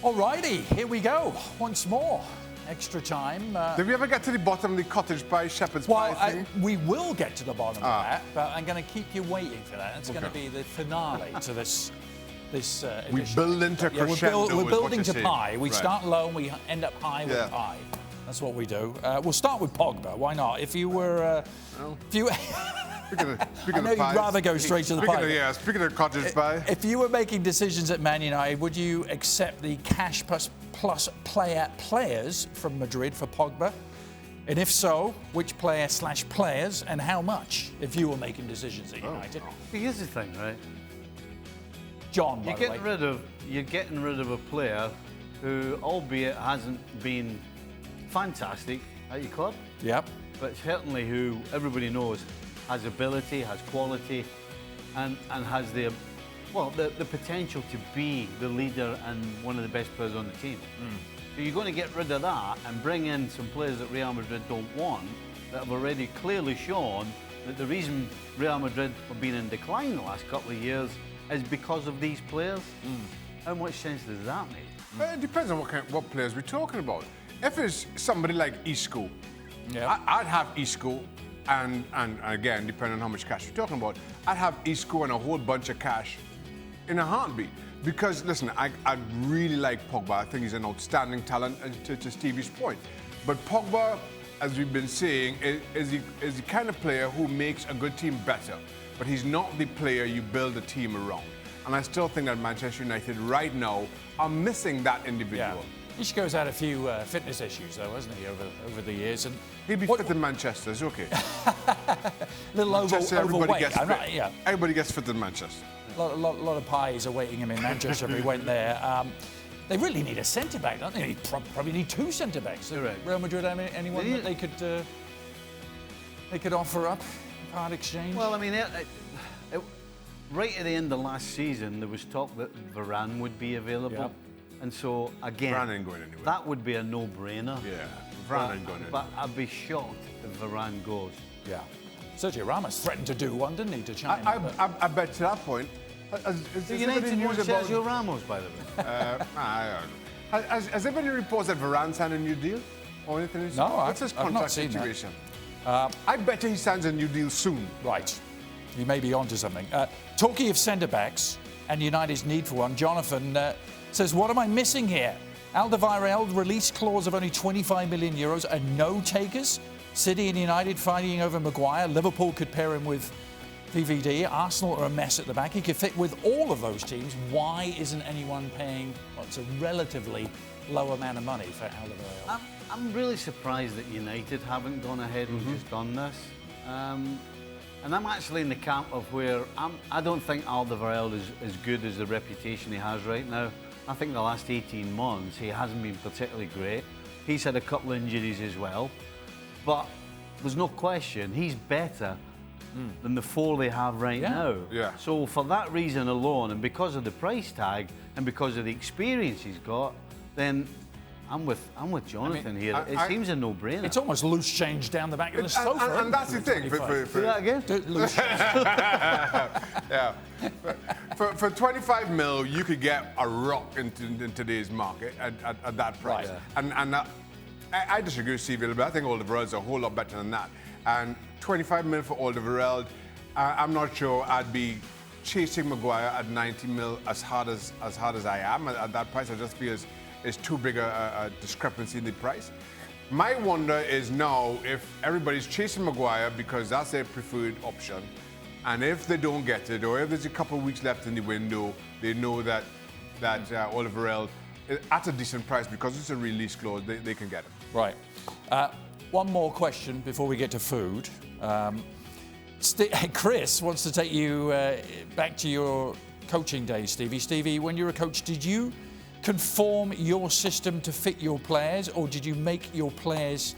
Alrighty, here we go. Once more. Extra time. Did we ever get to the bottom of the cottage pie, shepherd's pie thing? We will get to the bottom of that, but I'm going to keep you waiting for that. It's going to be the finale to this we build into crescendo. We're building to pie. We start low and we end up high with pie. That's what we do. We'll start with Pogba. Why not? If you were... I know you'd rather go straight to the pie. Speaking of cottage pie. If you were making decisions at Man United, would you accept the cash plus players from Madrid for Pogba? And if so, which player/players and how much if you were making decisions at United? Here's the thing, right? John, you're getting rid of a player who, albeit hasn't been fantastic at your club, but certainly who everybody knows has ability, has quality, and has the potential to be the leader and one of the best players on the team. So you're going to get rid of that and bring in some players that Real Madrid don't want, that have already clearly shown that the reason Real Madrid have been in decline the last couple of years is because of these players. How much sense does that make? Well, it depends on what players we're talking about. If it's somebody like Isco, I'd have Isco, and again, depending on how much cash we're talking about, I'd have Isco and a whole bunch of cash in a heartbeat. Because, listen, I really like Pogba. I think he's an outstanding talent, to Stevie's point. But Pogba, as we've been saying, is the kind of player who makes a good team better. But he's not the player you build a team around. And I still think that Manchester United right now are missing that individual. Isco's had a few fitness issues, though, hasn't he, over the years? And he'll be fit in Manchester, it's okay. Little overweight. Everybody gets fit in Manchester. A lot of pies awaiting him in Manchester if he went there. They really need a centre-back, don't they? They probably need two centre-backs. Real Madrid, anyone that they could offer up, part exchange? Well, I mean, right at the end of last season, there was talk that Varane would be available. And so, again, Varane ain't going anywhere. That would be a no-brainer. Yeah, Varane ain't going anywhere. But I'd be shocked if Varane goes. Yeah. Sergio Ramos threatened to do one, didn't he, to China? I bet to that point. Do United want Sergio Ramos, by the way? I don't know. Has there been any reports that Varane signed a new deal? Or anything? No, what's his contract situation? I bet he signs a new deal soon. Right. He may be onto something. Talking of centre-backs and United's need for one, Jonathan says, what am I missing here? Alderweireld release clause of only €25 million and no takers? City and United fighting over Maguire. Liverpool could pair him with PVD. Arsenal are a mess at the back. He could fit with all of those teams. Why isn't anyone paying what's a relatively low amount of money for Alderweireld? I'm really surprised that United haven't gone ahead and just done this. And I'm actually in the camp of where I don't think Alderweireld is as good as the reputation he has right now. I think the last 18 months he hasn't been particularly great. He's had a couple of injuries as well. But there's no question he's better than the four they have right now. Yeah. So for that reason alone, and because of the price tag and because of the experience he's got, then I'm with Jonathan here. It seems a no-brainer. It's almost loose change down the back of the sofa. And that's the thing. Do that again? Loose change. For 25 mil, you could get a rock in today's market at that price. Right. And I disagree with Steve a little bit. I think Alderweireld's a whole lot better than that. And 25 mil for Alderweireld, I'm not sure I'd be chasing Maguire at 90 mil as hard as I am at that price. I just feel it's too big a discrepancy in the price. My wonder is now if everybody's chasing Maguire because that's their preferred option, and if they don't get it, or if there's a couple of weeks left in the window, they know that Alderweireld at a decent price because it's a release clause, they can get it. Right. One more question before we get to food. Chris wants to take you back to your coaching days, Stevie. Stevie, when you were a coach, did you conform your system to fit your players, or did you make your players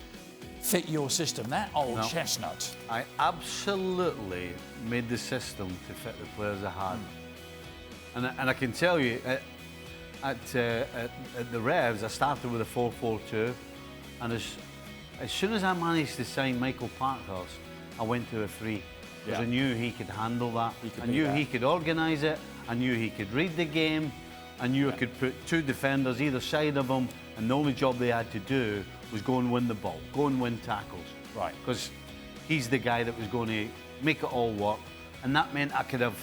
fit your system? That old chestnut. I absolutely made the system to fit the players I had. And I can tell you, at the Revs, I started with a 4-4-2, and as soon as I managed to sign Michael Parkhurst, I went to a 3. Because I knew he could handle that. I knew he could organise it. I knew he could read the game. and you could put 2 defenders either side of him, and the only job they had to do was go and win the ball, go and win tackles. Right. Because he's the guy that was going to make it all work, and that meant I could have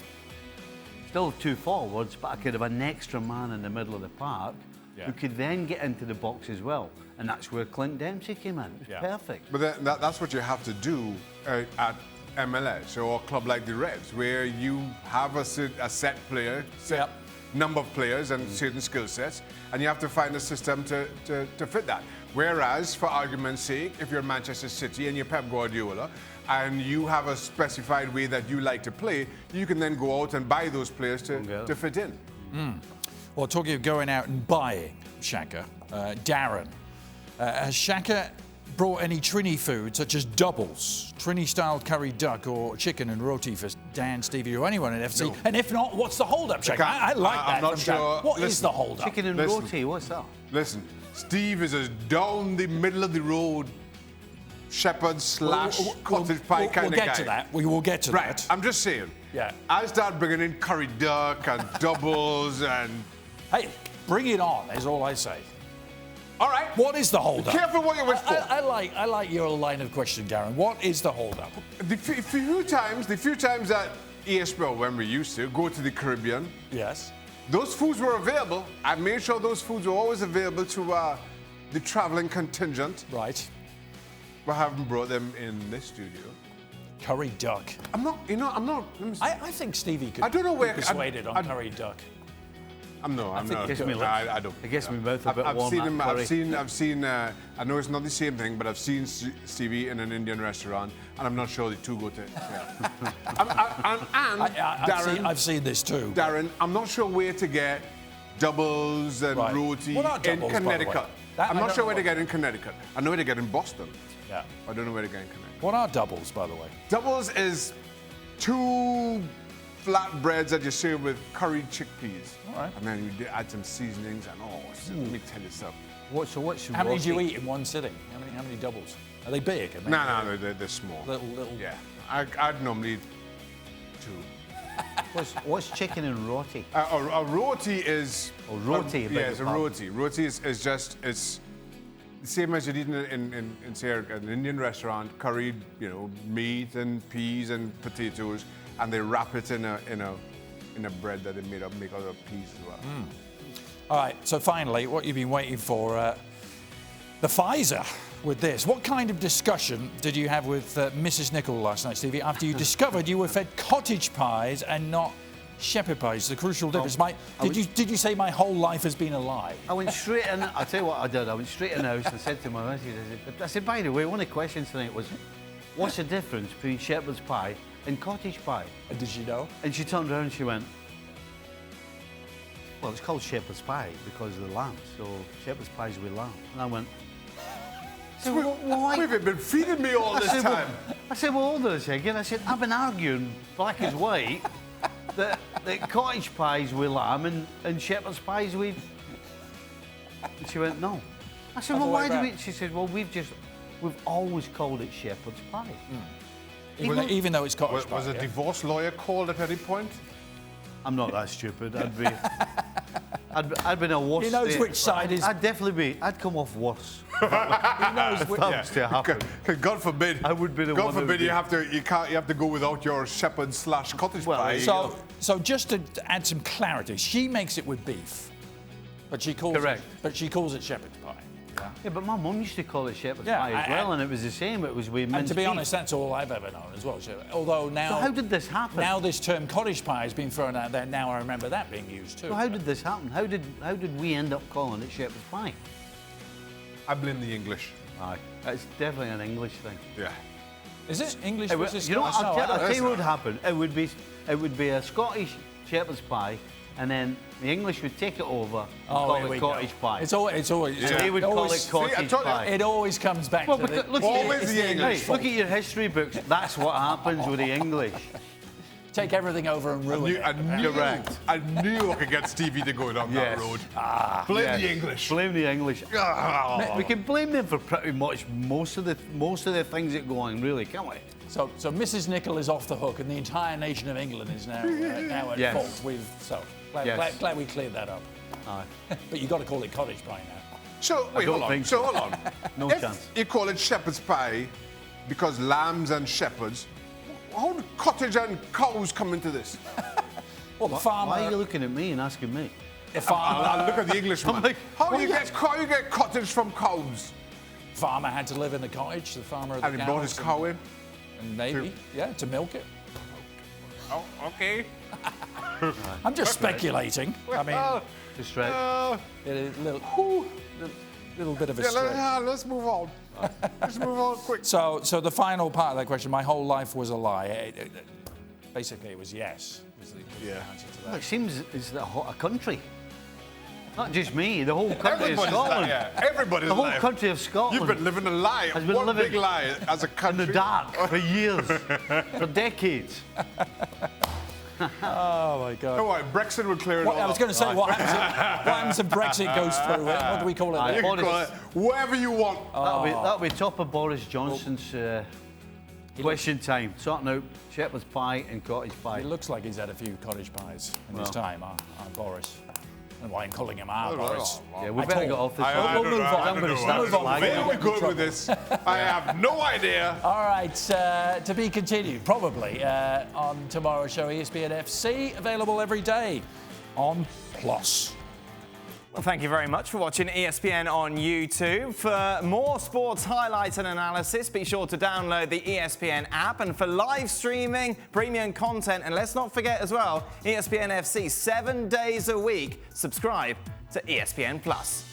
still 2 forwards, but I could have an extra man in the middle of the park who could then get into the box as well. And that's where Clint Dempsey came in. It was perfect. But then that's what you have to do at MLS or a club like the Reds, where you have a set player, number of players and certain skill sets, and you have to find a system to fit that. Whereas, for argument's sake, if you're Manchester City and you're Pep Guardiola, and you have a specified way that you like to play, you can then go out and buy those players to fit in. Well, talking of going out and buying Shaka, Darren, has Shaka brought any Trini food, such as doubles, Trini-style curry duck or chicken and roti for Dan, Stevie, or anyone in FC? No. And if not, what's the hold-up, Shaka? I like that. I'm not sure. What is the hold-up? Chicken and roti, what's that? Listen, Steve is a down the middle of the road shepherd / cottage pie kind of guy. We'll get to that. We will get to that. Right, I'm just saying. Yeah. I'll start bringing in curry duck and doubles and... Hey, bring it on, is all I say. All right. What is the hold-up? Careful what you wish for. I like your line of question, Darren. What is the hold-up? The few times that ESPN, when we used to go to the Caribbean, yes, those foods were available. I made sure those foods were always available to the traveling contingent. Right. We haven't brought them in this studio. Curry duck. I'm not. I think Stevie could. I don't know where. Be persuaded on curry duck. I'm not. I don't. It gets me both a bit warm. I've seen. I know it's not the same thing, but I've seen Stevie in an Indian restaurant, and I'm not sure the two go to. I've seen this too. Darren, I'm not sure where to get doubles and roti in Connecticut. I'm not sure where to get in Connecticut. I know where to get in Boston. Yeah. I don't know where to get in Connecticut. What are doubles, by the way? Doubles is 2 flatbreads that you serve with curried chickpeas. All right. And then you add some seasonings and let me tell you something. How many do you eat in one sitting? How many doubles? Are they big? No, they're small. Little. Yeah. I'd normally 2. What's chicken and roti? A roti is... roti. It's a roti. Roti is just... It's the same as you'd eat in say, an Indian restaurant, curried, meat and peas and potatoes, and they wrap it in a bread that they make out of peas as well. All right, so finally, what you've been waiting for, the Pfizer with this. What kind of discussion did you have with Mrs. Nicol last night, Stevie, after you discovered you were fed cottage pies and not shepherd pies? The crucial difference. Did you say my whole life has been a lie? I went straight in. I'll tell you what I did. I went straight in the house and said to my missus, I said, by the way, one of the questions tonight was, what's the difference between shepherd's pie and cottage pie? And did she know? And she turned around and she went, well, it's called shepherd's pie because of the lamb. So shepherd's pie is with lamb. And I went, why have you been feeding me all this time? I said, well, hold on a second. I said, I've been arguing black as white that cottage pies with lamb and shepherd's pies with... And she went, no. I said, well, why do we... She said, well, we've always called it shepherd's pie. Even though it's cottage pie. Was a divorce lawyer called at any point? I'm not that stupid. I'd been a worse. He knows which side is... I'd definitely be... I'd come off worse. He knows which... to happen. God forbid. I would be the God one forbid you have to go without your shepherd / cottage pie. So just to add some clarity, she makes it with beef, but she calls it shepherd's pie. Yeah, but my mum used to call it shepherd's pie as well, and it was the same. It was with minced beef. And to be beef. honest, that's all I've ever known as well. Although now... So how did this happen? Now this term cottage pie has been thrown out there. Now I remember that being used too. So how did this happen? How did we end up calling it shepherd's pie? I blame the English. Aye, it's definitely an English thing. Yeah. Is it English versus Scottish? You know what? I'll tell you what would happen. It would be a Scottish shepherd's pie, and then the English would take it over and call it cottage pie. It's always. So they would call it cottage pie. It always comes back to the... Always the English. Look at your history books. That's what happens with the English. Take everything over and ruin it. I knew I could get Stevie to go down that road. Blame the English. Blame the English. We can blame them for pretty much most of the things that go on, really, can't we? So Mrs. Nicol is off the hook, and the entire nation of England is now at fault. Glad we cleared that up. Aye. But you've got to call it cottage pie now. So, wait, hold on. So, hold on. No if chance. you call it shepherd's pie because lambs and shepherds, how do cottage and cows come into this? Well, the farmer... Why are you looking at me and asking me? The farmer... I'll look at the Englishman. Like, how do you get cottage from cows? Farmer had to live in the cottage, the farmer of the And he brought his cow in? And maybe, to milk it. Oh, okay. I'm just speculating. I mean... Just right. A little bit of a stretch. Let's move on. Let's move on quick. So the final part of that question, my whole life was a lie. Basically, it was yes. Was the answer to that. Well, it seems it's a country. Not just me, the whole country of Everybody's Scotland. Everybody's The whole lying. country of Scotland. You've been living a lie. Has been One living big lie as a country. in the dark for years, for decades. Oh my God! Oh, right, Brexit would clear it all I was going to say, what happens if Brexit goes through? What do we call it? You can call it whatever you want. That'll be top of Boris Johnson's question time. Sorting out shepherd's pie and cottage pie. It looks like he's had a few cottage pies in his time, Boris. And why I'm calling him Boris. Yeah, we better get off this. We'll move on. I'm going to start Where are we going with this? I have no idea. All right, to be continued, probably, on tomorrow's show, ESPN FC, available every day on Plus. Well, thank you very much for watching ESPN on YouTube. For more sports highlights and analysis, be sure to download the ESPN app. And for live streaming, premium content, and let's not forget as well, ESPN FC 7 days a week. Subscribe to ESPN Plus.